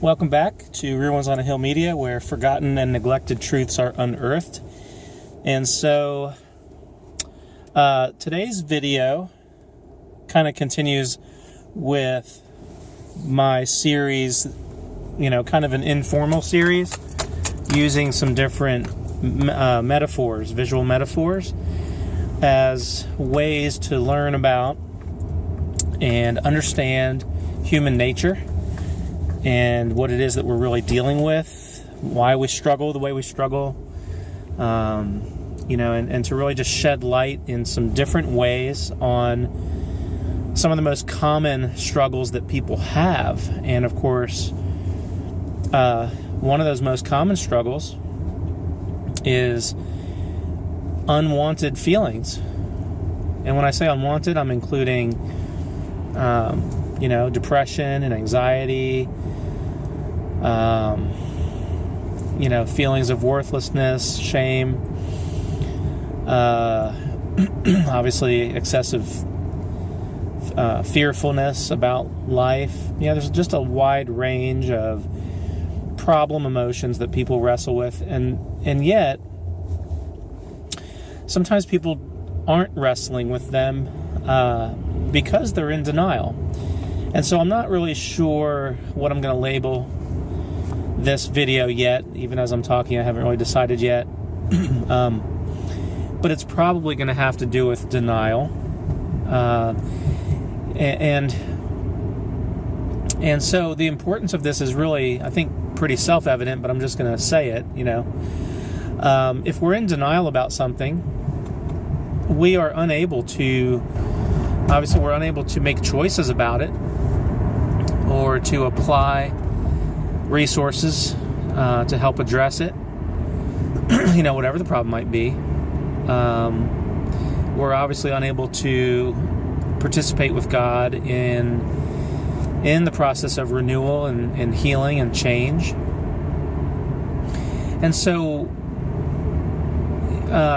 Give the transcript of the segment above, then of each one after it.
Welcome back to Real Ones on a Hill Media, where forgotten and neglected truths are unearthed. And so today's video kind of continues with my series, kind of an informal series, using some different metaphors, visual metaphors, as ways to learn about and understand human nature and what it is that we're really dealing with, why we struggle the way we struggle, and to really just shed light in some different ways on some of the most common struggles that people have. And of course, one of those most common struggles is unwanted feelings. And when I say unwanted, I'm including, depression and anxiety, feelings of worthlessness, shame, obviously excessive fearfulness about life. There's just a wide range of problem emotions that people wrestle with, and yet sometimes people aren't wrestling with them because they're in denial. And so I'm not really sure what I'm going to label this video yet. Even as I'm talking, I haven't really decided yet. But it's probably going to have to do with denial. And so the importance of this is really, I think, pretty self-evident, but I'm just going to say it, If we're in denial about something, we are unable to make choices about it, or to apply resources to help address it, whatever the problem might be. We're obviously unable to participate with God in the process of renewal and healing and change. And so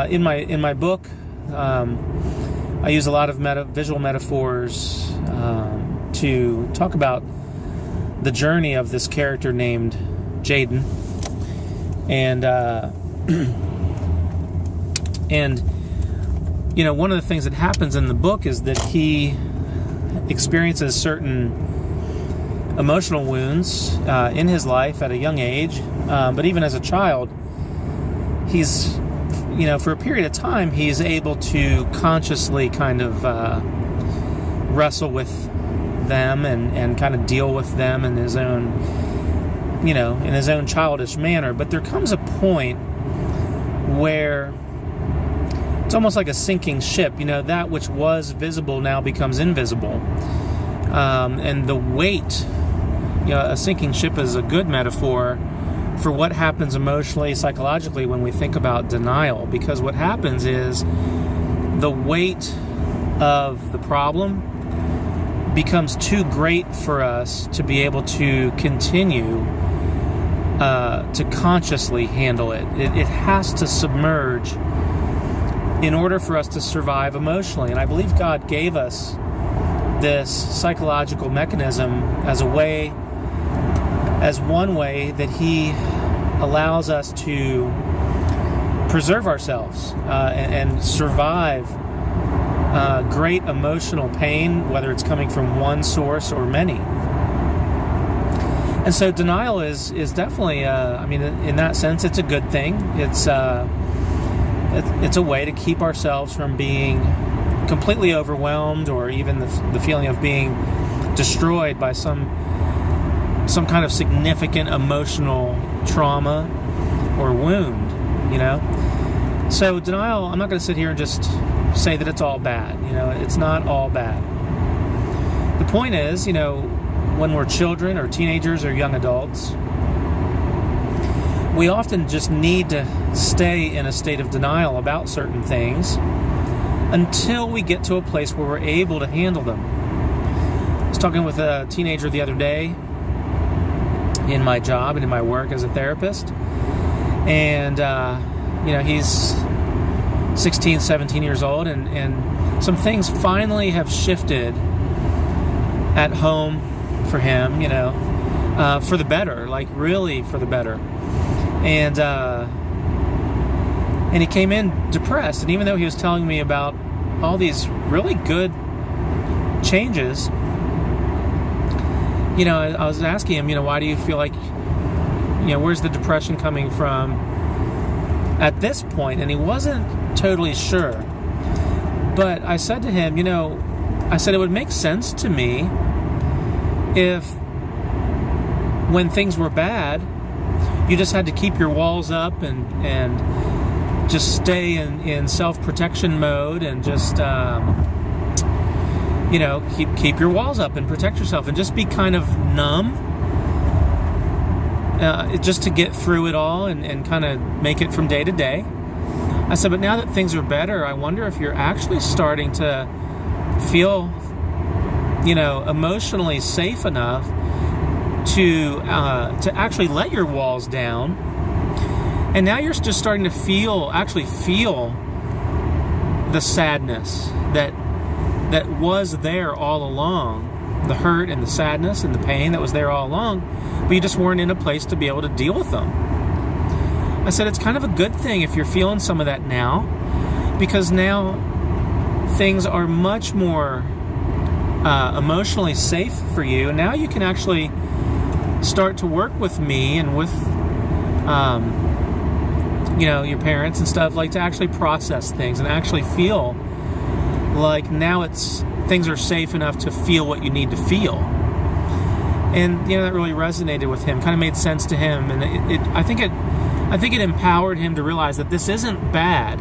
in my book, I use a lot of visual metaphors to talk about the journey of this character named Jaden, and one of the things that happens in the book is that he experiences certain emotional wounds in his life at a young age, but even as a child, he's for a period of time, he's able to consciously kind of wrestle with them and kind of deal with them in his own, in his own childish manner. But there comes a point where it's almost like a sinking ship. That which was visible now becomes invisible. And the weight, a sinking ship is a good metaphor for what happens emotionally, psychologically when we think about denial. Because what happens is the weight of the problem becomes too great for us to be able to continue to consciously handle it. It has to submerge in order for us to survive emotionally. And I believe God gave us this psychological mechanism as one way that He allows us to preserve ourselves and survive great emotional pain, whether it's coming from one source or many. And so denial is definitely, in that sense, it's a good thing. It's a way to keep ourselves from being completely overwhelmed, or even the feeling of being destroyed by some kind of significant emotional trauma or wound, So denial, I'm not going to sit here and just say that it's all bad. It's not all bad. The point is, when we're children or teenagers or young adults, we often just need to stay in a state of denial about certain things until we get to a place where we're able to handle them. I was talking with a teenager the other day in my job and in my work as a therapist, and he's 16, 17 years old, and some things finally have shifted at home for him. for the better, like really for the better. And he came in depressed. And even though he was telling me about all these really good changes, I was asking him, why do you feel like, where's the depression coming from at this point? And he wasn't totally sure. But I said to him, I said it would make sense to me if when things were bad, you just had to keep your walls up and just stay in self-protection mode and just, keep your walls up and protect yourself and just be kind of numb, just to get through it all and kind of make it from day to day. I said, but now that things are better, I wonder if you're actually starting to feel, emotionally safe enough to actually let your walls down. And now you're just starting to feel the sadness that was there all along, the hurt and the sadness and the pain that was there all along, but you just weren't in a place to be able to deal with them. I said, it's kind of a good thing if you're feeling some of that now, because now things are much more emotionally safe for you. And now you can actually start to work with me and with your parents and stuff, like to actually process things and actually feel like now things are safe enough to feel what you need to feel. And that really resonated with him, kind of made sense to him, and I think it empowered him to realize that this isn't bad.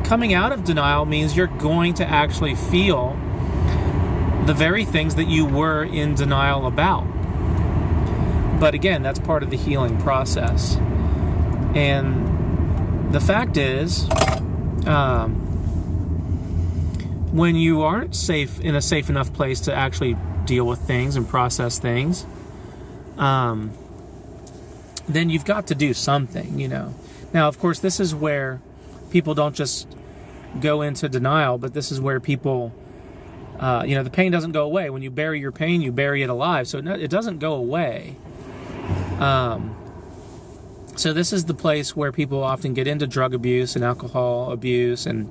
Coming out of denial means you're going to actually feel the very things that you were in denial about. But again, that's part of the healing process. And the fact is, when you aren't in a safe enough place to actually deal with things and process things, then you've got to do something, Now, of course, this is where people don't just go into denial, but this is where people, the pain doesn't go away. When you bury your pain, you bury it alive. So it doesn't go away. So this is the place where people often get into drug abuse and alcohol abuse and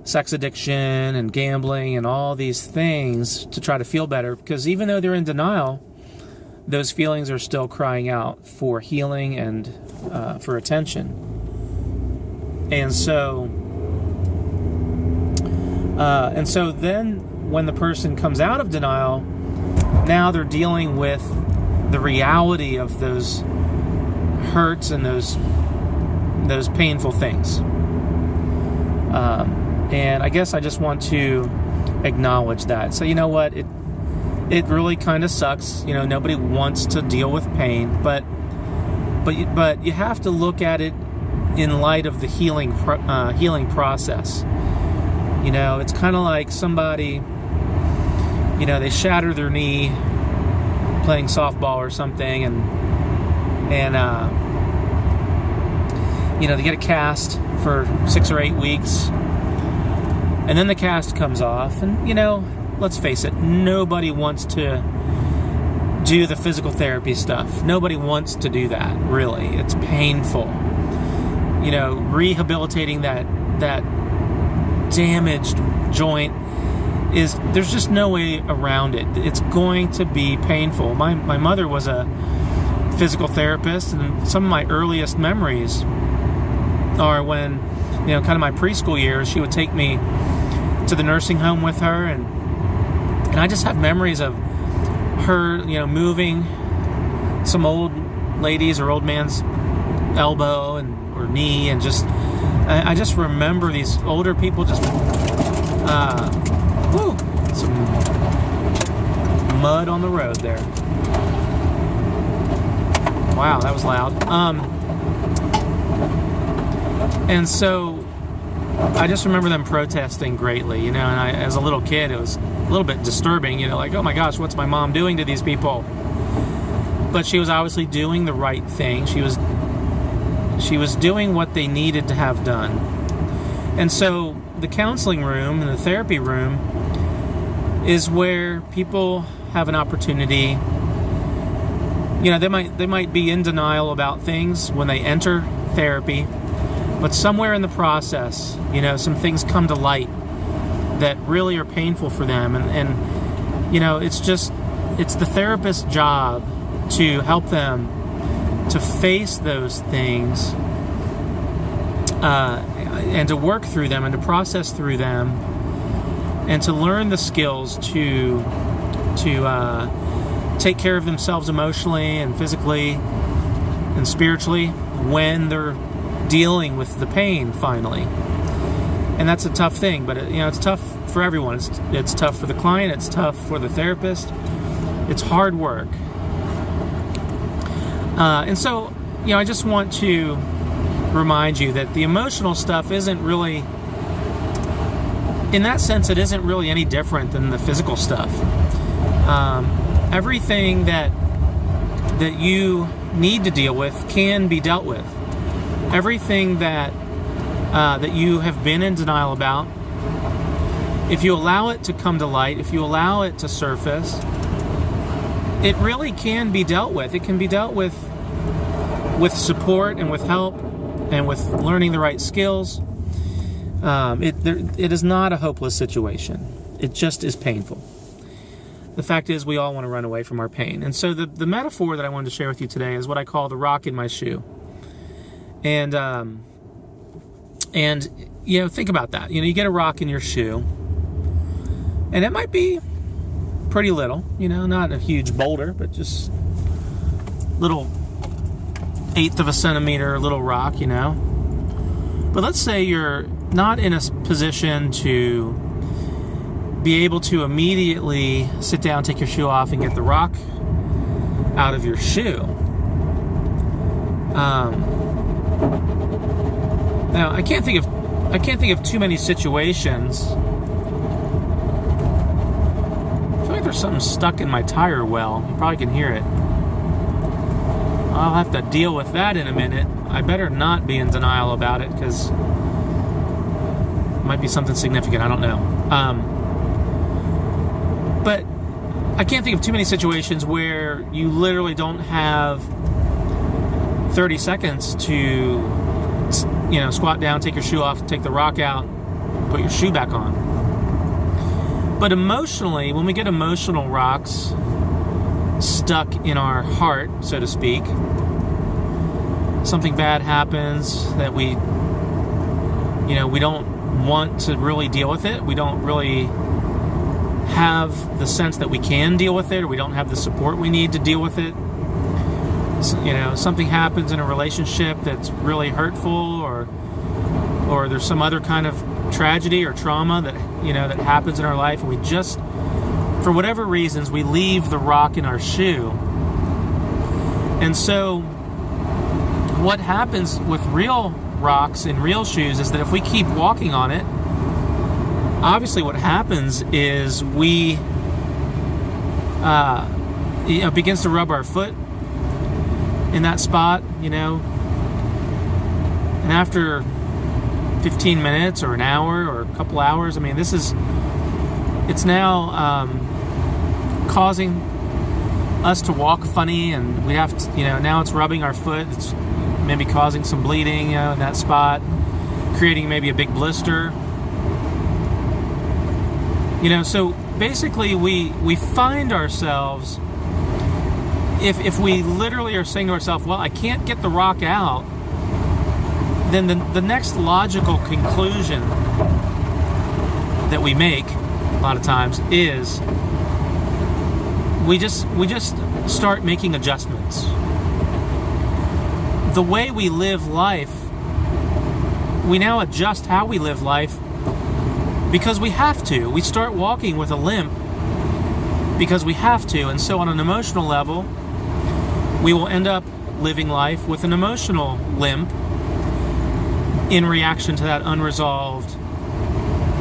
sex addiction and gambling and all these things to try to feel better, because even though they're in denial, those feelings are still crying out for healing and for attention. And so then when the person comes out of denial, now they're dealing with the reality of those hurts and those painful things. And I guess I just want to acknowledge that. So you know what? It really kind of sucks. Nobody wants to deal with pain, but you have to look at it in light of the healing process. It's kind of like somebody, they shatter their knee playing softball or something, and they get a cast for 6 or 8 weeks, and then the cast comes off, and let's face it, nobody wants to do the physical therapy stuff. Nobody wants to do that, really. It's painful. Rehabilitating that damaged joint there's just no way around it. It's going to be painful. My mother was a physical therapist, and some of my earliest memories are when, kind of my preschool years, she would take me to the nursing home with her, and I just have memories of her, moving some old lady's or old man's elbow or knee, and I just remember these older people just, some mud on the road there. Wow, that was loud. And so I just remember them protesting greatly, and as a little kid, it was a little bit disturbing, like, oh my gosh, what's my mom doing to these people? But she was obviously doing the right thing. She was doing what they needed to have done. And so the counseling room and the therapy room is where people have an opportunity they might be in denial about things when they enter therapy, but somewhere in the process, some things come to light that really are painful for them, and it's the therapist's job to help them to face those things and to work through them and to process through them and to learn the skills to take care of themselves emotionally and physically and spiritually when they're dealing with the pain finally. And that's a tough thing, but it's tough for everyone. It's tough for the client, it's tough for the therapist. It's hard work. And so, I just want to remind you that the emotional stuff isn't really, in that sense, it isn't really any different than the physical stuff. Everything that you need to deal with can be dealt with. Everything that you have been in denial about, if you allow it to come to light, if you allow it to surface, it really can be dealt with. It can be dealt with support and with help and with learning the right skills. It is not a hopeless situation. It just is painful. The fact is, we all want to run away from our pain. And so the metaphor that I wanted to share with you today is what I call the rock in my shoe. And think about that. You get a rock in your shoe, and it might be pretty little, not a huge boulder, but just little 1/8 of a centimeter little rock, But let's say you're not in a position to be able to immediately sit down, take your shoe off, and get the rock out of your shoe. Now, I can't think of too many situations. I feel like there's something stuck in my tire well. You probably can hear it. I'll have to deal with that in a minute. I better not be in denial about it, because it might be something significant. I don't know. But I can't think of too many situations where you literally don't have 30 seconds to, squat down, take your shoe off, take the rock out, put your shoe back on. But emotionally, when we get emotional rocks stuck in our heart, so to speak, something bad happens that we don't want to really deal with it. We don't really have the sense that we can deal with it, or we don't have the support we need to deal with it. Something happens in a relationship that's really hurtful, or there's some other kind of tragedy or trauma that that happens in our life, and we just, for whatever reasons, we leave the rock in our shoe. And so what happens with real rocks in real shoes is that if we keep walking on it, obviously what happens is we it begins to rub our foot in that spot, and after 15 minutes or an hour or a couple hours, it's now causing us to walk funny, and we have to, now it's rubbing our foot. It's maybe causing some bleeding, in that spot, creating maybe a big blister. So basically we find ourselves, if we literally are saying to ourselves, well, I can't get the rock out, then the next logical conclusion that we make a lot of times is we just start making adjustments. The way we live life, we now adjust how we live life because we have to. We start walking with a limp because we have to. And so on an emotional level, we will end up living life with an emotional limp in reaction to that unresolved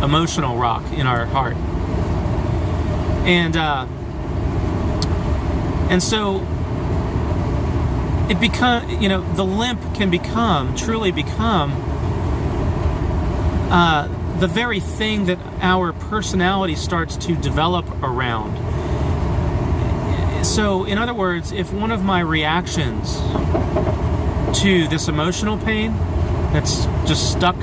emotional rock in our heart. And so it the limp can truly become the very thing that our personality starts to develop around. So, in other words, if one of my reactions to this emotional pain that's just stuck,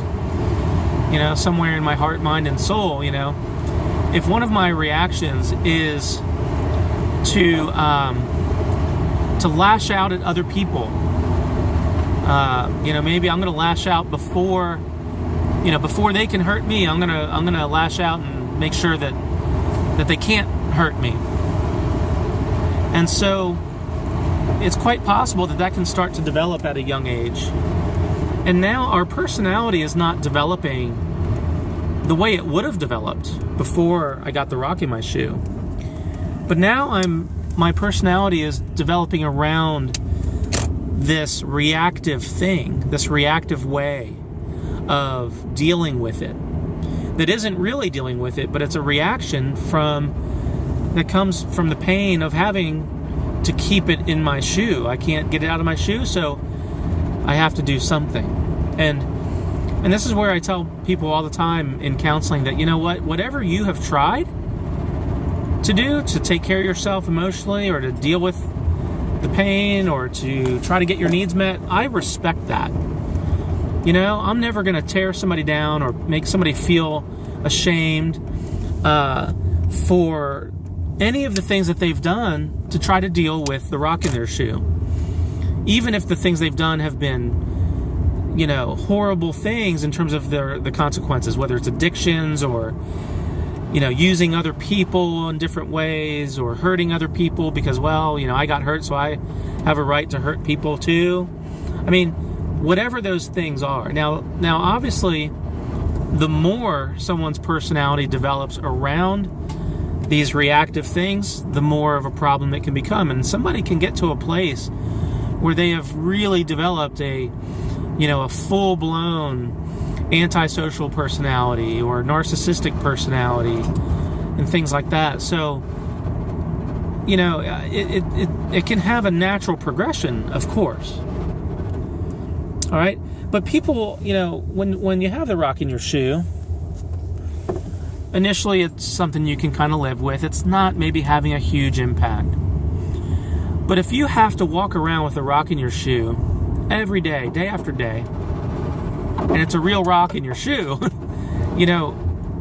somewhere in my heart, mind, and soul, if one of my reactions is to lash out at other people, maybe I'm going to lash out before they can hurt me. I'm gonna lash out and make sure that they can't hurt me. And so it's quite possible that can start to develop at a young age. And now our personality is not developing the way it would have developed before I got the rock in my shoe. But now my personality is developing around this reactive thing, this reactive way of dealing with it. That isn't really dealing with it, but it's a reaction that comes from the pain of having to keep it in my shoe. I can't get it out of my shoe, so I have to do something. And this is where I tell people all the time in counseling that, whatever you have tried to do to take care of yourself emotionally, or to deal with the pain, or to try to get your needs met, I respect that. I'm never going to tear somebody down or make somebody feel ashamed for any of the things that they've done to try to deal with the rock in their shoe. Even if the things they've done have been, horrible things in terms of the consequences, whether it's addictions or, using other people in different ways, or hurting other people because, I got hurt, so I have a right to hurt people too. Whatever those things are. Now, obviously, the more someone's personality develops around these reactive things, the more of a problem it can become. And somebody can get to a place where they have really developed a full-blown antisocial personality or narcissistic personality and things like that. So, it can have a natural progression, of course. All right, but people, when you have the rock in your shoe, initially it's something you can kind of live with. It's not maybe having a huge impact. But if you have to walk around with a rock in your shoe every day, day after day, and it's a real rock in your shoe,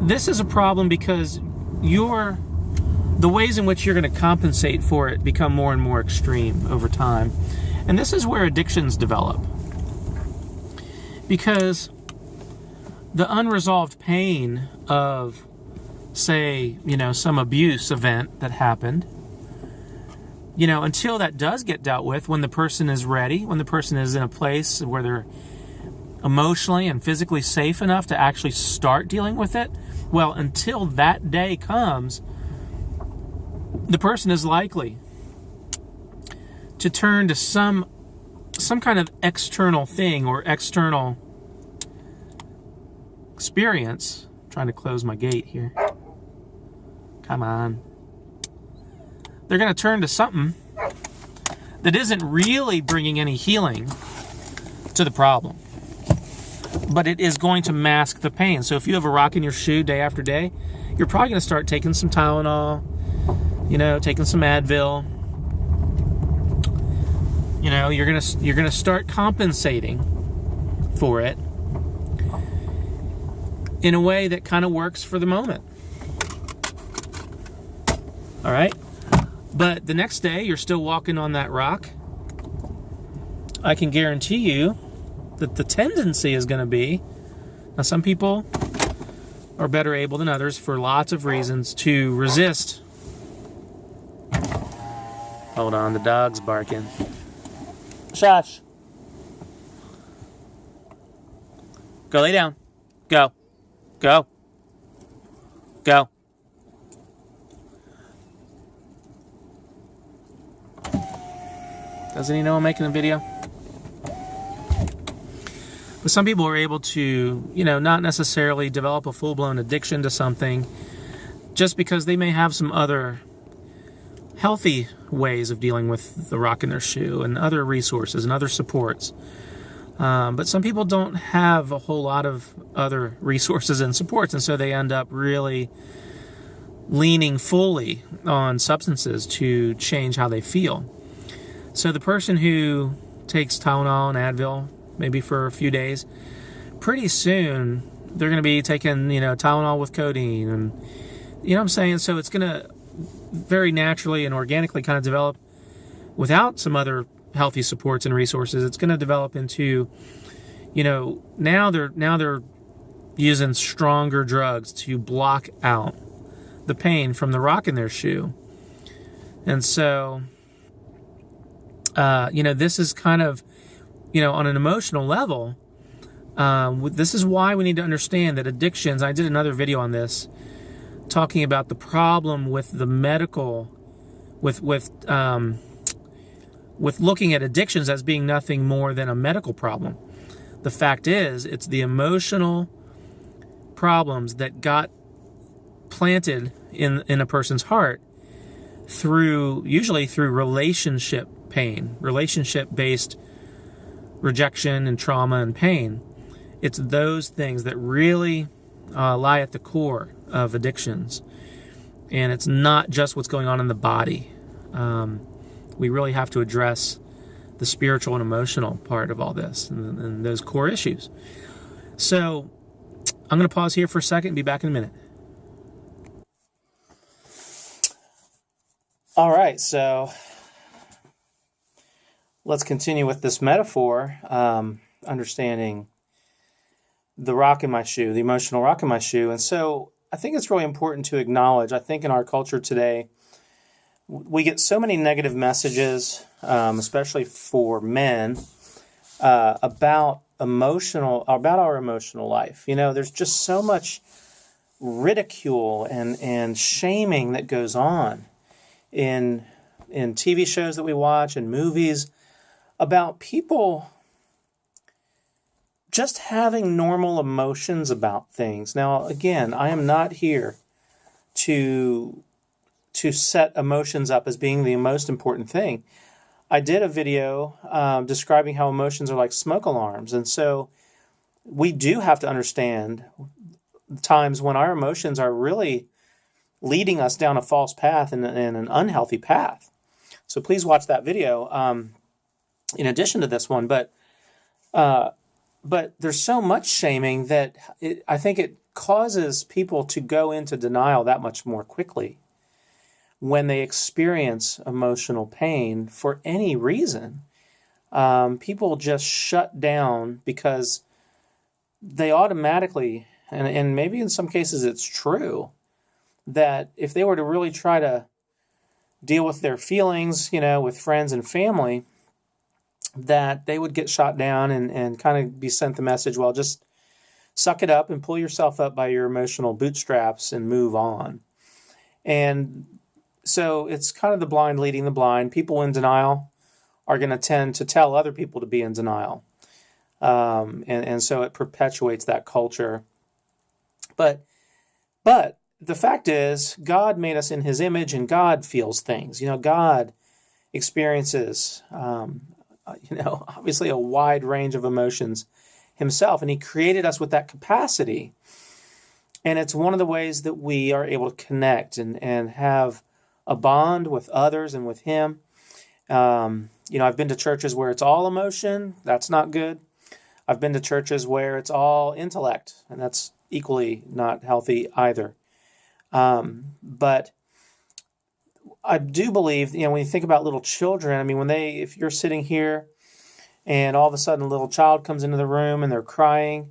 this is a problem, because the ways in which you're going to compensate for it become more and more extreme over time. And this is where addictions develop. Because the unresolved pain of, say, some abuse event that happened, until that does get dealt with, when the person is ready, when the person is in a place where they're emotionally and physically safe enough to actually start dealing with it, well, until that day comes, the person is likely to turn to some kind of external thing or external experience. I'm trying to close my gate here. Come on. They're going to turn to something that isn't really bringing any healing to the problem, but it is going to mask the pain. So if you have a rock in your shoe day after day, you're probably going to start taking some Tylenol, taking some Advil. You're gonna start compensating for it in a way that kind of works for the moment. All right? But the next day, you're still walking on that rock. I can guarantee you that the tendency is going to be, now some people are better able than others for lots of reasons to resist. Hold on, the dog's barking. Shush. Go lay down. Go. Go. Go. Doesn't he know I'm making a video? But some people are able to, not necessarily develop a full-blown addiction to something just because they may have some other healthy ways of dealing with the rock in their shoe and other resources and other supports. But some people don't have a whole lot of other resources and supports, and so they end up really, leaning fully on substances to change how they feel. So the person who takes Tylenol and Advil, maybe for a few days, pretty soon they're going to be taking, Tylenol with codeine, and you know what I'm saying? So it's going to very naturally and organically kind of develop without some other healthy supports and resources. It's going to develop into, now they're using stronger drugs to block out the pain from the rock in their shoe. And so, this is kind of, on an emotional level, this is why we need to understand that addictions, I did another video on this, talking about the problem with the medical, with looking at addictions as being nothing more than a medical problem. The fact is, it's the emotional problems that got planted in a person's heart usually through relationship pain, relationship-based rejection and trauma and pain. It's those things that really lie at the core of addictions. And it's not just what's going on in the body. We really have to address the spiritual and emotional part of all this and those core issues. So I'm going to pause here for a second and be back in a minute. All right, so let's continue with this metaphor, understanding the rock in my shoe, the emotional rock in my shoe. And so I think it's really important to acknowledge, I think in our culture today, we get so many negative messages, especially for men, about our emotional life. There's just so much ridicule and shaming that goes on in TV shows that we watch and movies about people just having normal emotions about things. Now, again, I am not here to set emotions up as being the most important thing. I did a video describing how emotions are like smoke alarms. And so we do have to understand times when our emotions are really leading us down a false path and an unhealthy path. So please watch that video in addition to this one. But there's so much shaming that I think it causes people to go into denial that much more quickly when they experience emotional pain for any reason. People just shut down because they automatically, and maybe in some cases it's true, that if they were to really try to deal with their feelings, with friends and family, that they would get shot down and kind of be sent the message, well, just suck it up and pull yourself up by your emotional bootstraps and move on. And so it's kind of the blind leading the blind. People in denial are going to tend to tell other people to be in denial. And so it perpetuates that culture. But the fact is, God made us in his image, and God feels things. God experiences, obviously a wide range of emotions himself, and he created us with that capacity. And it's one of the ways that we are able to connect and have a bond with others and with him. I've been to churches where it's all emotion. That's not good. I've been to churches where it's all intellect, and that's equally not healthy either. But I do believe, when you think about little children, if you're sitting here and all of a sudden a little child comes into the room and they're crying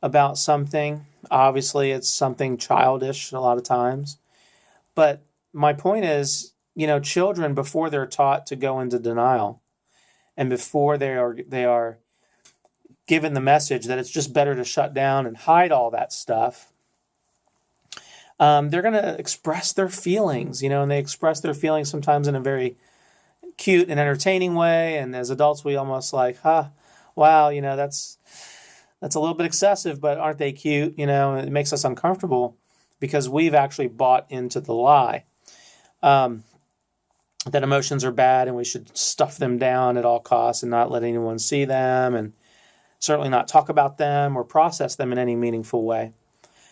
about something, obviously it's something childish a lot of times. But my point is, children, before they're taught to go into denial and before they are given the message that it's just better to shut down and hide all that stuff, they're going to express their feelings, and they express their feelings sometimes in a very cute and entertaining way. And as adults, we almost like, wow, that's a little bit excessive, but aren't they cute? It makes us uncomfortable because we've actually bought into the lie that emotions are bad and we should stuff them down at all costs and not let anyone see them, and certainly not talk about them or process them in any meaningful way.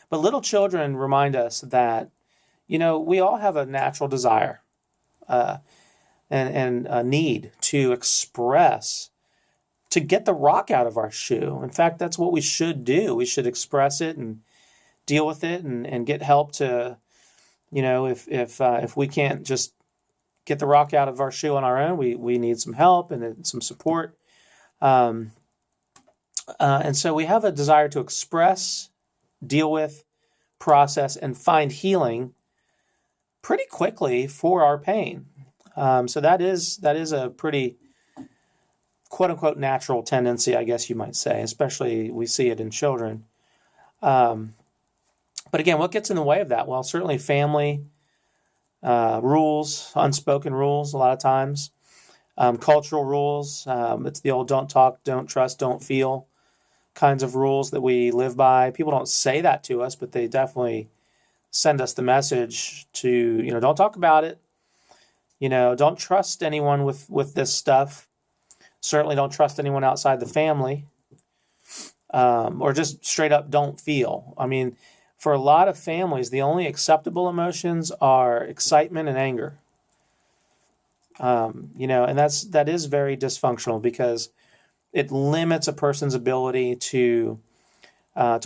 But little children remind us that, we all have a natural desire and a need to express, to get the rock out of our shoe. In fact, that's what we should do. We should express it and deal with it and get help to, if we can't just get the rock out of our shoe on our own, we need some help and some support. And so we have a desire to express, deal with, process, and find healing pretty quickly for our pain. So that is a pretty quote unquote natural tendency, I guess you might say, especially we see it in children. But again, what gets in the way of that? Well, certainly family, rules, unspoken rules a lot of times, cultural rules. It's the old don't talk, don't trust, don't feel kinds of rules that we live by. People don't say that to us, but they definitely send us the message to, don't talk about it. Don't trust anyone with this stuff. Certainly don't trust anyone outside the family. Or just straight up don't feel. I mean, for a lot of families, the only acceptable emotions are excitement and anger. And that is very dysfunctional because it limits a person's ability to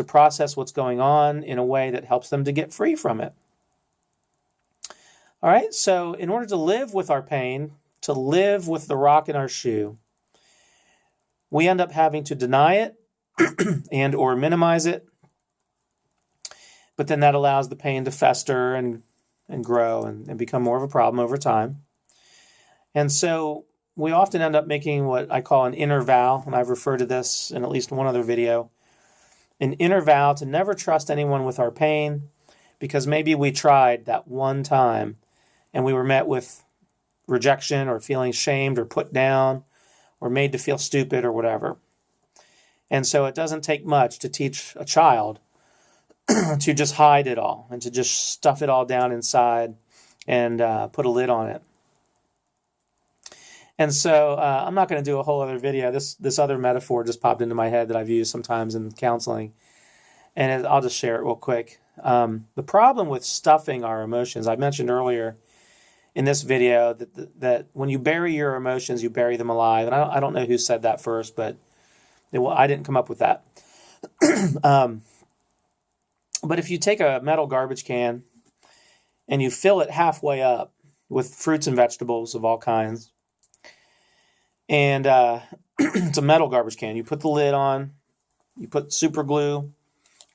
process what's going on in a way that helps them to get free from it. All right, so in order to live with our pain, to live with the rock in our shoe, we end up having to deny it and or minimize it. But then that allows the pain to fester and grow and become more of a problem over time. And so we often end up making what I call an inner vow, and I've referred to this in at least one other video, an inner vow to never trust anyone with our pain because maybe we tried that one time and we were met with rejection or feeling shamed or put down or made to feel stupid or whatever. And so it doesn't take much to teach a child to just hide it all and to just stuff it all down inside and put a lid on it. And so I'm not going to do a whole other video. This other metaphor just popped into my head that I've used sometimes in counseling, and I'll just share it real quick. The problem with stuffing our emotions, I mentioned earlier in this video that when you bury your emotions, you bury them alive. And I don't know who said that first, but I didn't come up with that. But if you take a metal garbage can and you fill it halfway up with fruits and vegetables of all kinds, and it's a metal garbage can, you put the lid on, you put super glue,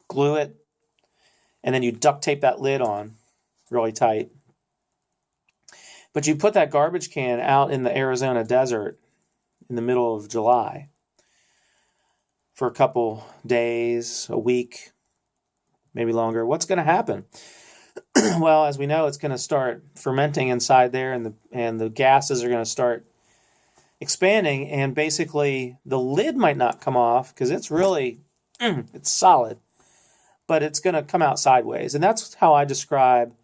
glue it, and then you duct tape that lid on really tight. But you put that garbage can out in the Arizona desert in the middle of July for a couple days, a week, maybe longer. What's going to happen? Well, as we know, it's going to start fermenting inside there, and the gases are going to start expanding, and basically the lid might not come off because it's really, it's solid, but it's going to come out sideways. And that's how I describe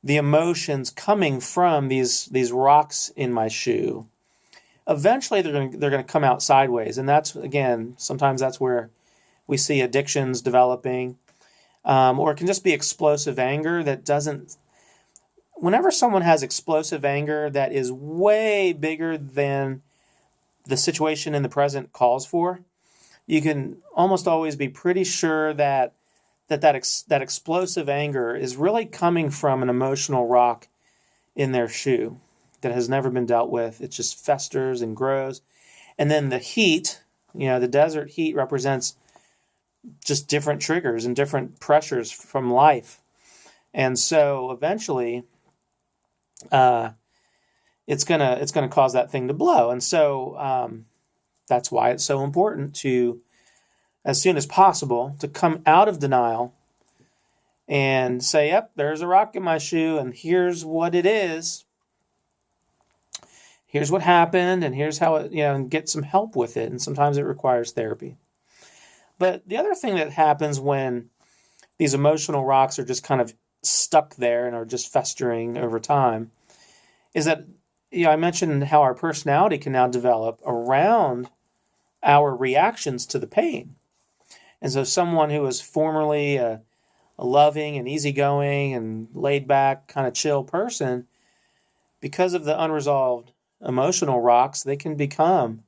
the emotions coming from these rocks in my shoe. Eventually they're going to come out sideways. And that's, again, sometimes that's where we see addictions developing. Or it can just be explosive anger that doesn't... Whenever someone has explosive anger that is way bigger than the situation in the present calls for, you can almost always be pretty sure that explosive anger is really coming from an emotional rock in their shoe that has never been dealt with. It just festers and grows. And then the heat, the desert heat represents just different triggers and different pressures from life. And so eventually it's gonna cause that thing to blow. And so that's why it's so important to, as soon as possible, to come out of denial and say, yep, there's a rock in my shoe, and here's what it is. Here's what happened, and here's how it, and get some help with it. And sometimes it requires therapy. But the other thing that happens when these emotional rocks are just kind of stuck there and are just festering over time is that, I mentioned how our personality can now develop around our reactions to the pain. And so someone who was formerly a a loving and easygoing and laid back kind of chill person, because of the unresolved emotional rocks, they can become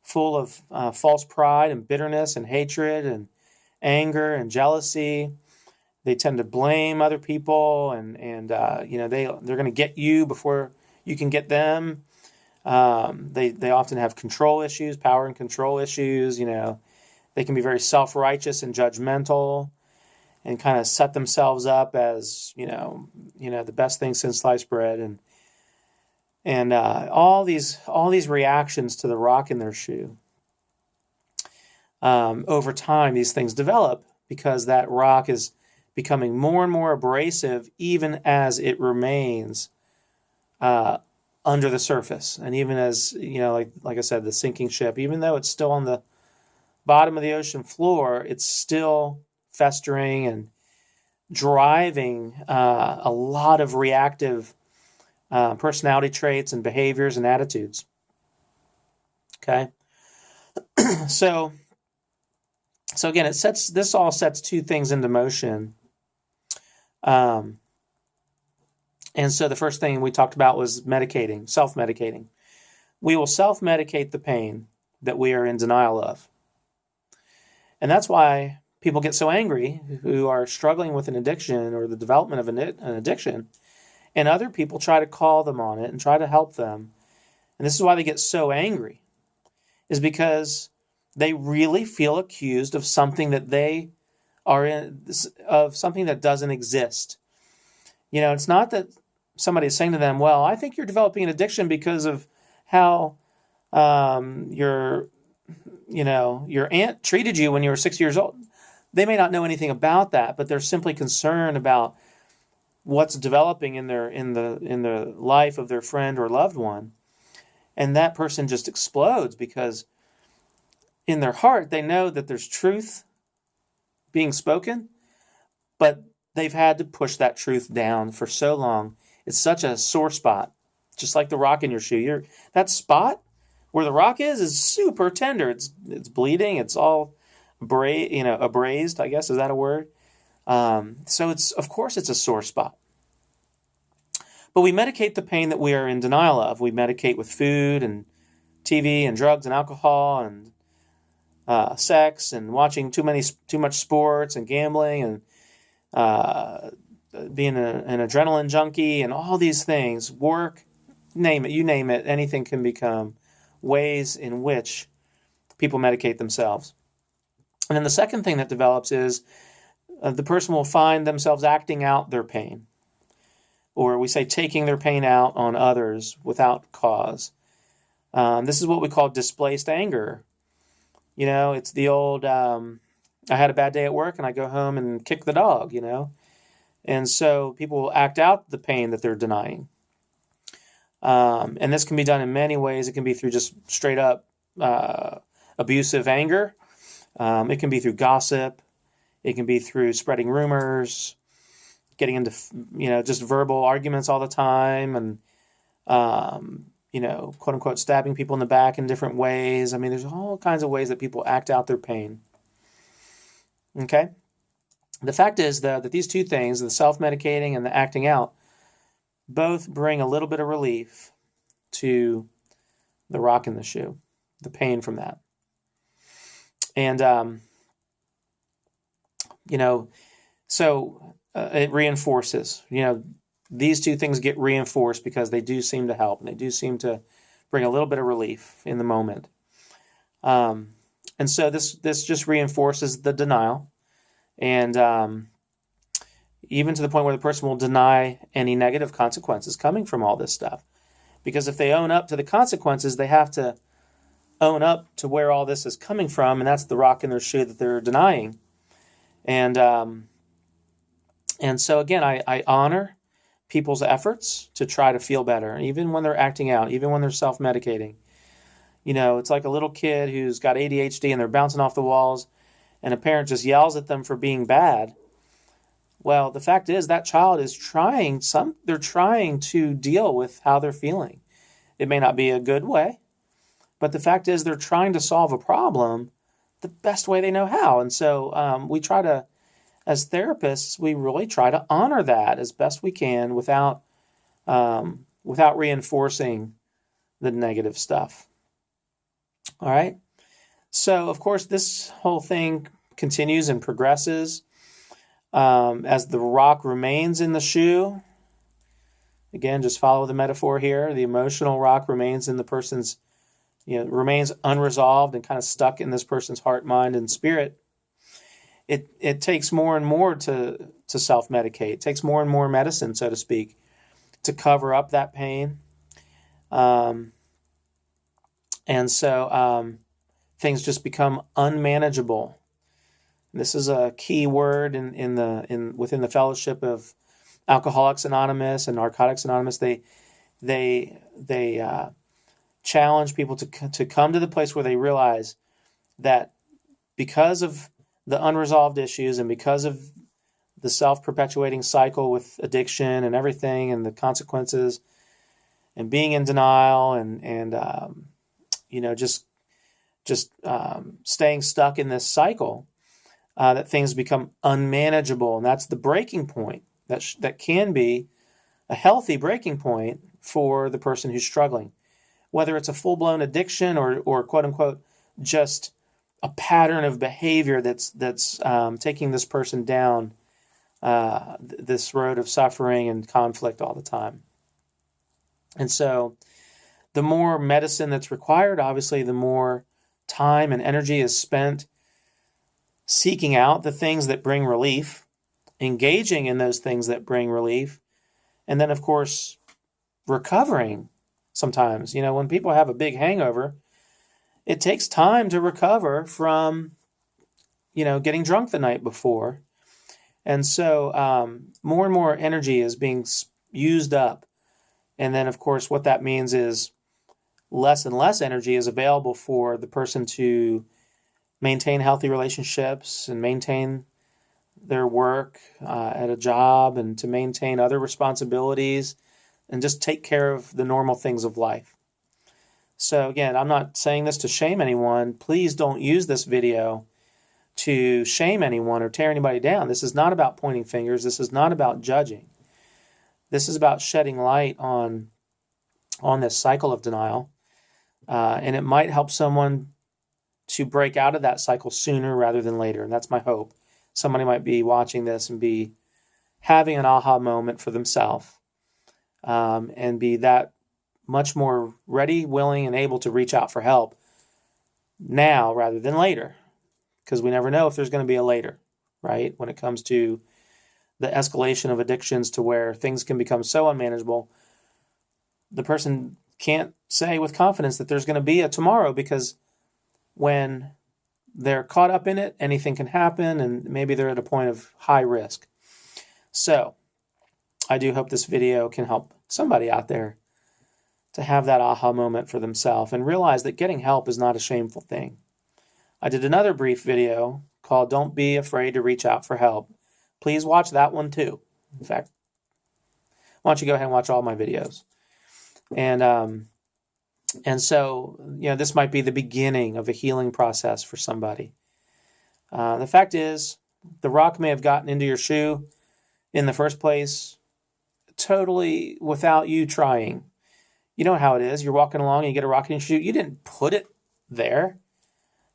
full of false pride and bitterness and hatred and anger and jealousy. They tend to blame other people, and they're going to get you before you can get them. They often have control issues, power and control issues. They can be very self-righteous and judgmental, and kind of set themselves up as the best thing since sliced bread, and all these reactions to the rock in their shoe. Over time, these things develop because that rock is becoming more and more abrasive, even as it remains under the surface, and even as like I said, the sinking ship, even though it's still on the bottom of the ocean floor, it's still festering and driving a lot of reactive personality traits and behaviors and attitudes. Okay, so again, this all sets two things into motion. And so the first thing we talked about was medicating, self-medicating. We will self-medicate the pain that we are in denial of. And that's why people get so angry who are struggling with an addiction or the development of an addiction, and other people try to call them on it and try to help them. And this is why they get so angry, is because they really feel accused of something that they are in, of something that doesn't exist. It's not that somebody is saying to them, well, I think you're developing an addiction because of how your aunt treated you when you were 6 years old. They may not know anything about that, but they're simply concerned about what's developing in the life of their friend or loved one. And that person just explodes because in their heart, they know that there's truth being spoken, but they've had to push that truth down for so long. It's such a sore spot, just like the rock in your shoe. That spot where the rock is super tender. It's bleeding. It's all abrased, I guess. Is that a word? So of course it's a sore spot. But we medicate the pain that we are in denial of. We medicate with food and TV and drugs and alcohol and sex and watching too much sports and gambling and being an adrenaline junkie and all these things. Work, name it, anything can become ways in which people medicate themselves. And then the second thing that develops is the person will find themselves acting out their pain, or we say taking their pain out on others without cause. This is what we call displaced anger. It's the old, I had a bad day at work and I go home and kick the dog, And so people will act out the pain that they're denying. And this can be done in many ways. It can be through just straight up abusive anger. It can be through gossip. It can be through spreading rumors, getting into, just verbal arguments all the time, and, quote unquote, stabbing people in the back in different ways. I mean, there's all kinds of ways that people act out their pain. Okay? The fact is, though, that these two things, the self-medicating and the acting out, both bring a little bit of relief to the rock in the shoe, the pain from that. And, it reinforces, these two things get reinforced because they do seem to help, and they do seem to bring a little bit of relief in the moment. And so this just reinforces the denial, and even to the point where the person will deny any negative consequences coming from all this stuff. Because if they own up to the consequences, they have to own up to where all this is coming from, and that's the rock in their shoe that they're denying. And so again, I honor people's efforts to try to feel better, even when they're acting out, even when they're self-medicating. It's like a little kid who's got ADHD and they're bouncing off the walls, and a parent just yells at them for being bad. Well, the fact is that child is they're trying to deal with how they're feeling. It may not be a good way, but the fact is they're trying to solve a problem the best way they know how. And so we try to as therapists, we really try to honor that as best we can without reinforcing the negative stuff. All right. So, of course, this whole thing continues and progresses as the rock remains in the shoe. Again, just follow the metaphor here. The emotional rock remains in the person's, remains unresolved and kind of stuck in this person's heart, mind, and spirit. It takes more and more to self-medicate. It takes more and more medicine, so to speak, to cover up that pain. And so things just become unmanageable. This is a key word within the fellowship of Alcoholics Anonymous and Narcotics Anonymous. They challenge people to come to the place where they realize that because of the unresolved issues and because of the self-perpetuating cycle with addiction and everything and the consequences and being in denial and just staying stuck in this cycle, that things become unmanageable. And that's the breaking point. That can be a healthy breaking point for the person who's struggling, whether it's a full-blown addiction or quote-unquote just a pattern of behavior that's taking this person down this road of suffering and conflict all the time. And so the more medicine that's required, obviously, the more time and energy is spent seeking out the things that bring relief, engaging in those things that bring relief, and then, of course, recovering sometimes. When people have a big hangover, it takes time to recover from, getting drunk the night before. And so more and more energy is being used up. And then, of course, what that means is less and less energy is available for the person to maintain healthy relationships and maintain their work at a job and to maintain other responsibilities and just take care of the normal things of life. So again, I'm not saying this to shame anyone. Please don't use this video to shame anyone or tear anybody down. This is not about pointing fingers. This is not about judging. This is about shedding light on this cycle of denial. And it might help someone to break out of that cycle sooner rather than later. And that's my hope. Somebody might be watching this and be having an aha moment for themselves and be that much more ready, willing, and able to reach out for help now rather than later. Because we never know if there's going to be a later, right? When it comes to the escalation of addictions to where things can become so unmanageable, the person can't say with confidence that there's going to be a tomorrow, because when they're caught up in it, anything can happen, and maybe they're at a point of high risk. So I do hope this video can help somebody out there to have that aha moment for themselves and realize that getting help is not a shameful thing. I did another brief video called Don't Be Afraid to Reach Out for Help. Please watch that one too. In fact, why don't you go ahead and watch all my videos? And so, this might be the beginning of a healing process for somebody. The fact is, the rock may have gotten into your shoe in the first place totally without you trying. You know how it is. You're walking along and you get a rock in your shoe. You didn't put it there.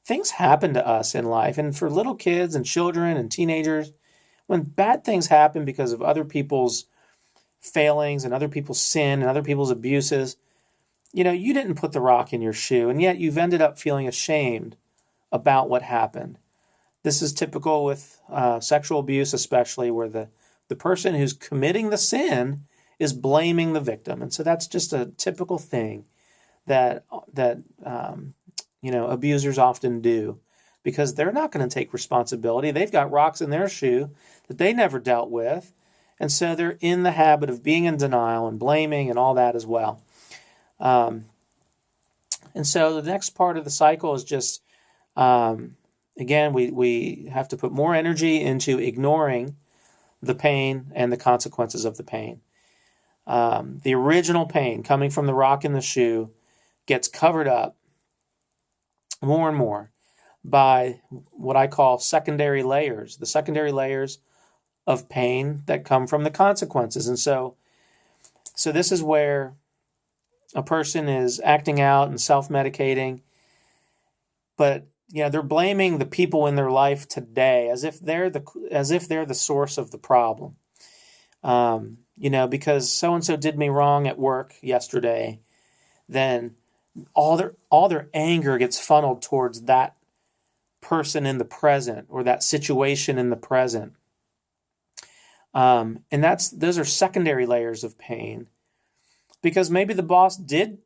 Things happen to us in life. And for little kids and children and teenagers, when bad things happen because of other people's failings and other people's sin and other people's abuses, you didn't put the rock in your shoe, and yet you've ended up feeling ashamed about what happened. This is typical with sexual abuse, especially, where the person who's committing the sin is blaming the victim. And so that's just a typical thing that abusers often do, because they're not going to take responsibility. They've got rocks in their shoe that they never dealt with. And so they're in the habit of being in denial and blaming and all that as well. And so the next part of the cycle is just, again, we have to put more energy into ignoring the pain and the consequences of the pain. The original pain coming from the rock in the shoe gets covered up more and more. by what I call secondary layers, the secondary layers of pain that come from the consequences. And so this is where a person is acting out and self-medicating, but they're blaming the people in their life today as if they're the source of the problem. Because so and so did me wrong at work yesterday, then all their anger gets funneled towards that person in the present or that situation in the present. And those are secondary layers of pain, because maybe the boss did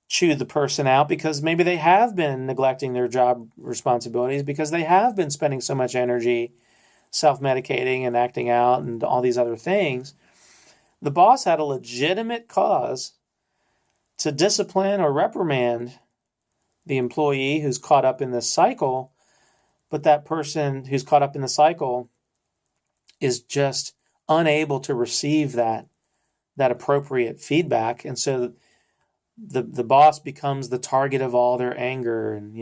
chew the person out because maybe they have been neglecting their job responsibilities, because they have been spending so much energy self-medicating and acting out and all these other things. The boss had a legitimate cause to discipline or reprimand the employee who's caught up in this cycle, but that person who's caught up in the cycle is just unable to receive that appropriate feedback, and so the boss becomes the target of all their anger, and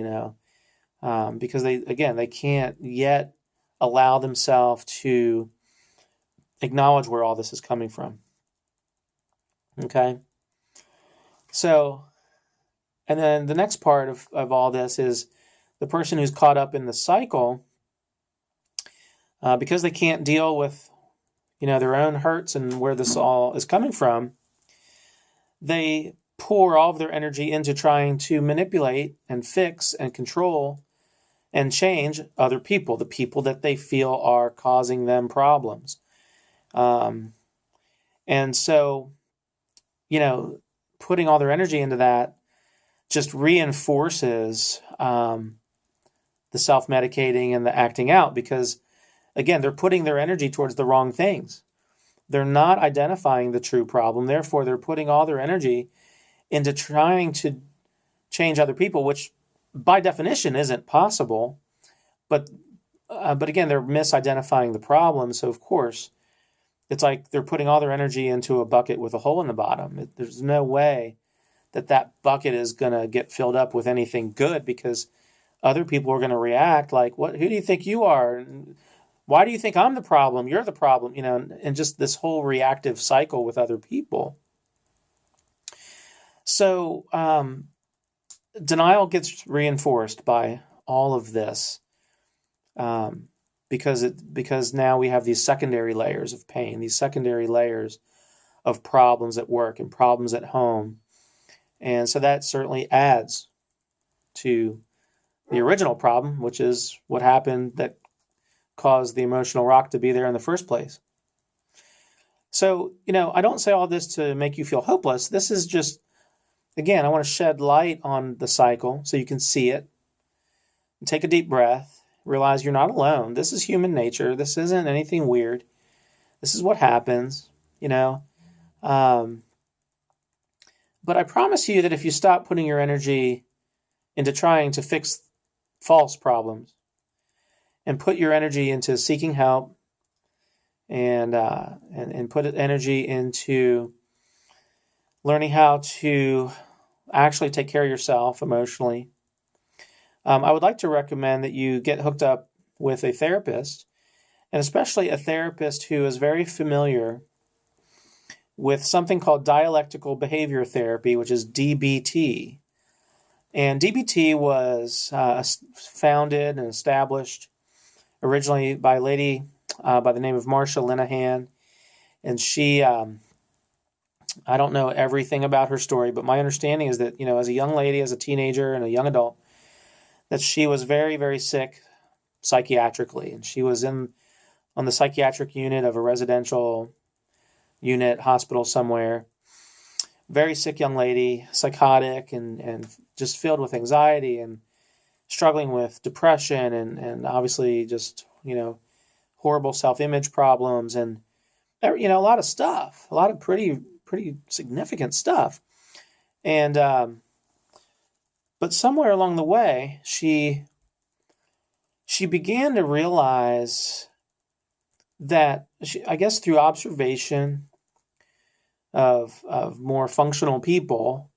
because they can't yet allow themselves to acknowledge where all this is coming from. Okay, so, and then the next part of all this is the person who's caught up in the cycle, because they can't deal with their own hurts and where this all is coming from, they pour all of their energy into trying to manipulate and fix and control and change other people, the people that they feel are causing them problems. And so, putting all their energy into that just reinforces the self-medicating and the acting out, because, again, they're putting their energy towards the wrong things. They're not identifying the true problem. Therefore, they're putting all their energy into trying to change other people, which by definition isn't possible. But again, they're misidentifying the problem. So, of course, it's like they're putting all their energy into a bucket with a hole in the bottom. There's no way that bucket is going to get filled up with anything good, because other people are going to react like, "What? Who do you think you are? Why do you think I'm the problem? You're the problem," and just this whole reactive cycle with other people. So denial gets reinforced by all of this, because now we have these secondary layers of pain, these secondary layers of problems at work and problems at home. And so that certainly adds to the original problem, which is what happened that caused the emotional rock to be there in the first place. So, I don't say all this to make you feel hopeless. This is just, again, I want to shed light on the cycle so you can see it. Take a deep breath. Realize you're not alone. This is human nature. This isn't anything weird. This is what happens, But I promise you that if you stop putting your energy into trying to fix false problems and put your energy into seeking help and put energy into learning how to actually take care of yourself emotionally, I would like to recommend that you get hooked up with a therapist, and especially a therapist who is very familiar with something called dialectical behavior therapy, which is DBT. And DBT was founded and established originally by a lady by the name of Marsha Linehan. And she, I don't know everything about her story, but my understanding is that, as a young lady, as a teenager and a young adult, that she was very, very sick psychiatrically. And she was on the psychiatric unit of a residential unit hospital somewhere. Very sick young lady, psychotic, and just filled with anxiety and struggling with depression and obviously just, horrible self-image problems and, a lot of stuff, a lot of pretty significant stuff. And, but somewhere along the way, she began to realize that, I guess through observation of more functional people,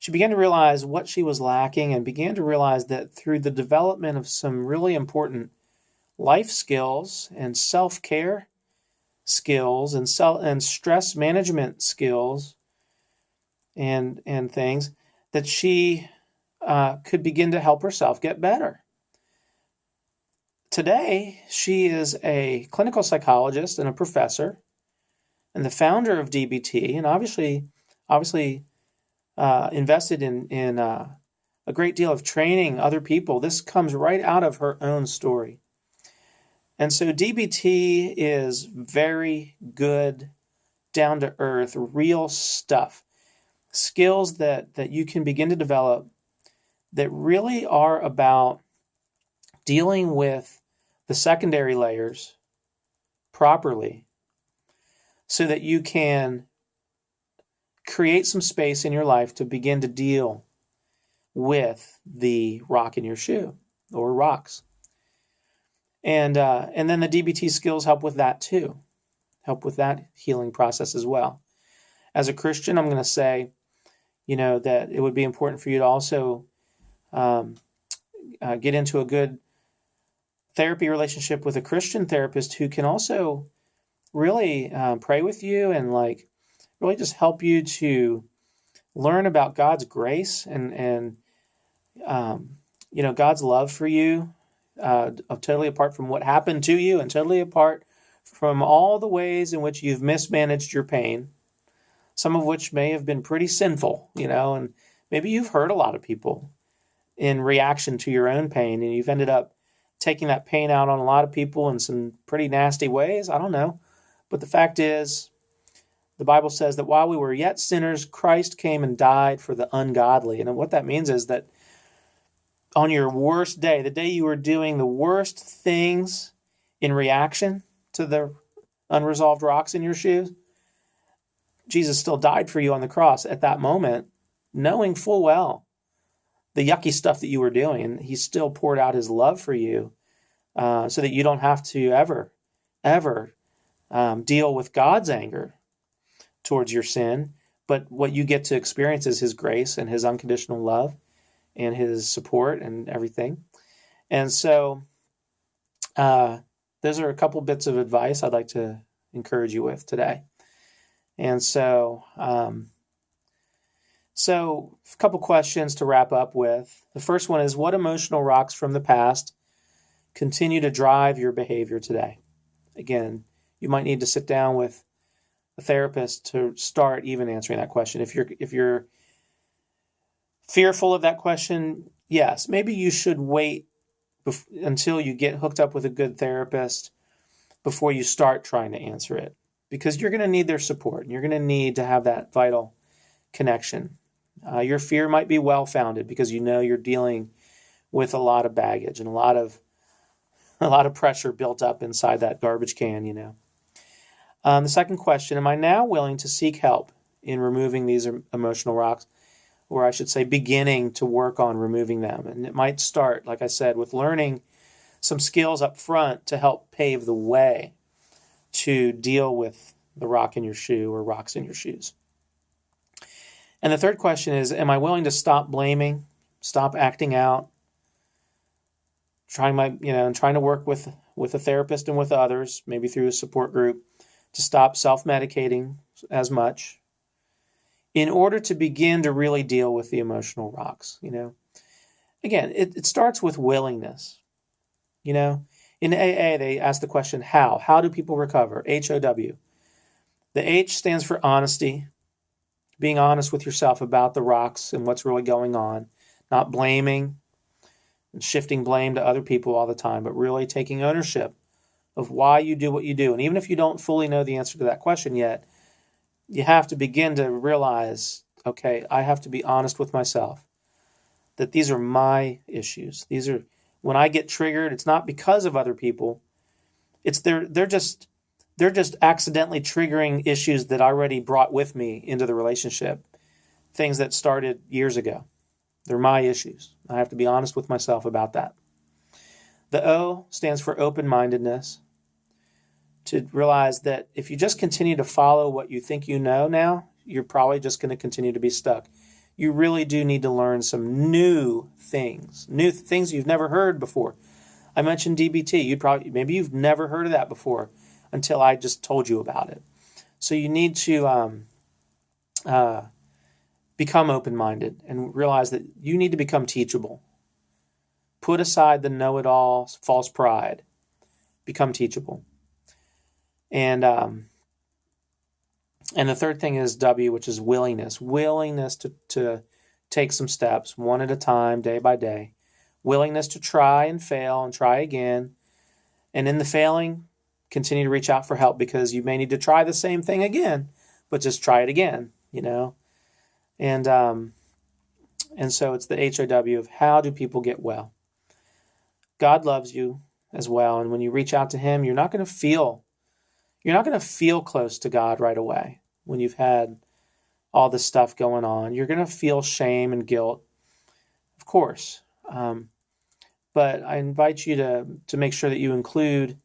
she began to realize what she was lacking and began to realize that through the development of some really important life skills and self-care skills and stress management skills and things, that she could begin to help herself get better. Today, she is a clinical psychologist and a professor and the founder of DBT, and obviously invested in a great deal of training other people. This comes right out of her own story. And so DBT is very good, down-to-earth, real stuff. Skills that you can begin to develop that really are about dealing with the secondary layers properly so that you can create some space in your life to begin to deal with the rock in your shoe or rocks. And then the DBT skills help with that too, help with that healing process as well. As a Christian, I'm going to say, that it would be important for you to also get into a good therapy relationship with a Christian therapist who can also really pray with you and really just help you to learn about God's grace and God's love for you, totally apart from what happened to you and totally apart from all the ways in which you've mismanaged your pain, some of which may have been pretty sinful, and maybe you've hurt a lot of people in reaction to your own pain, and you've ended up taking that pain out on a lot of people in some pretty nasty ways. I don't know. But the fact is, the Bible says that while we were yet sinners, Christ came and died for the ungodly. And what that means is that on your worst day, the day you were doing the worst things in reaction to the unresolved rocks in your shoes, Jesus still died for you on the cross at that moment, knowing full well the yucky stuff that you were doing. And he still poured out his love for you so that you don't have to ever deal with God's anger towards your sin. But what you get to experience is his grace and his unconditional love and his support and everything. And so those are a couple bits of advice I'd like to encourage you with today. And so a couple questions to wrap up with. The first one is, what emotional rocks from the past continue to drive your behavior today? Again, you might need to sit down with a therapist to start even answering that question. If you're fearful of that question, yes, maybe you should wait until you get hooked up with a good therapist before you start trying to answer it, because you're going to need their support and you're going to need to have that vital connection. Your fear might be well-founded because you're dealing with a lot of baggage and a lot of pressure built up inside that garbage can, The second question, am I now willing to seek help in removing these emotional rocks? Or I should say beginning to work on removing them. And it might start, like I said, with learning some skills up front to help pave the way to deal with the rock in your shoe or rocks in your shoes. And the third question is, am I willing to stop blaming, stop acting out, trying to work with a therapist and with others, maybe through a support group, to stop self-medicating as much in order to begin to really deal with the emotional rocks, Again, it starts with willingness, In AA, they ask the question, how? How do people recover? HOW. The H stands for honesty, being honest with yourself about the rocks and what's really going on, not blaming and shifting blame to other people all the time, but really taking ownership of why you do what you do. And even if you don't fully know the answer to that question yet, you have to begin to realize, okay, I have to be honest with myself that these are my issues. When I get triggered, it's not because of other people. It's they're just accidentally triggering issues that I already brought with me into the relationship, things that started years ago. They're my issues. I have to be honest with myself about that. The O stands for open-mindedness, to realize that if you just continue to follow what you think you know now, you're probably just going to continue to be stuck. you really do need to learn some new things you've never heard before. I mentioned DBT. Maybe you've never heard of that before until I just told you about it. So you need to become open-minded and realize that you need to become teachable. Put aside the know-it-all, false pride. Become teachable. And the third thing is W, which is willingness. Willingness to take some steps, one at a time, day by day. Willingness to try and fail and try again. And in the failing, continue to reach out for help, because you may need to try the same thing again, but just try it again, And so it's the HOW of how do people get well. God loves you as well, and when you reach out to him, you're not going to feel close to God right away when you've had all this stuff going on. You're going to feel shame and guilt, of course. But I invite you to make sure that you include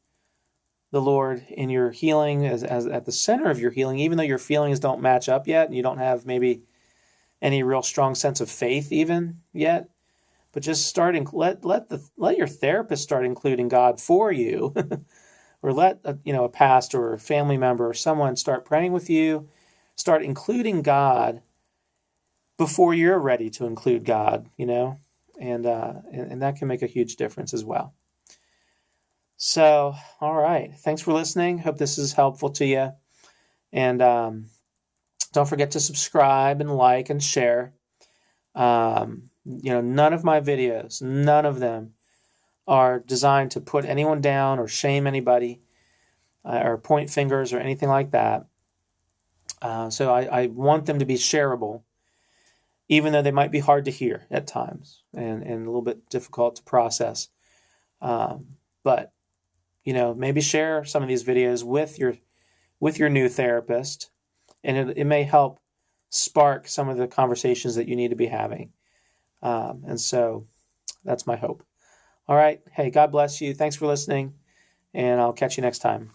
the Lord in your healing as at the center of your healing, even though your feelings don't match up yet, and you don't have maybe any real strong sense of faith even yet. But just let your therapist start including God for you, or let a pastor or a family member or someone start praying with you. Start including God before you're ready to include God, and that can make a huge difference as well. So, all right. Thanks for listening. Hope this is helpful to you. And don't forget to subscribe and like and share. None of my videos, none of them are designed to put anyone down or shame anybody or point fingers or anything like that. So I want them to be shareable, even though they might be hard to hear at times and a little bit difficult to process. But maybe share some of these videos with your new therapist, and it may help spark some of the conversations that you need to be having. And so that's my hope. All right. Hey, God bless you. Thanks for listening, and I'll catch you next time.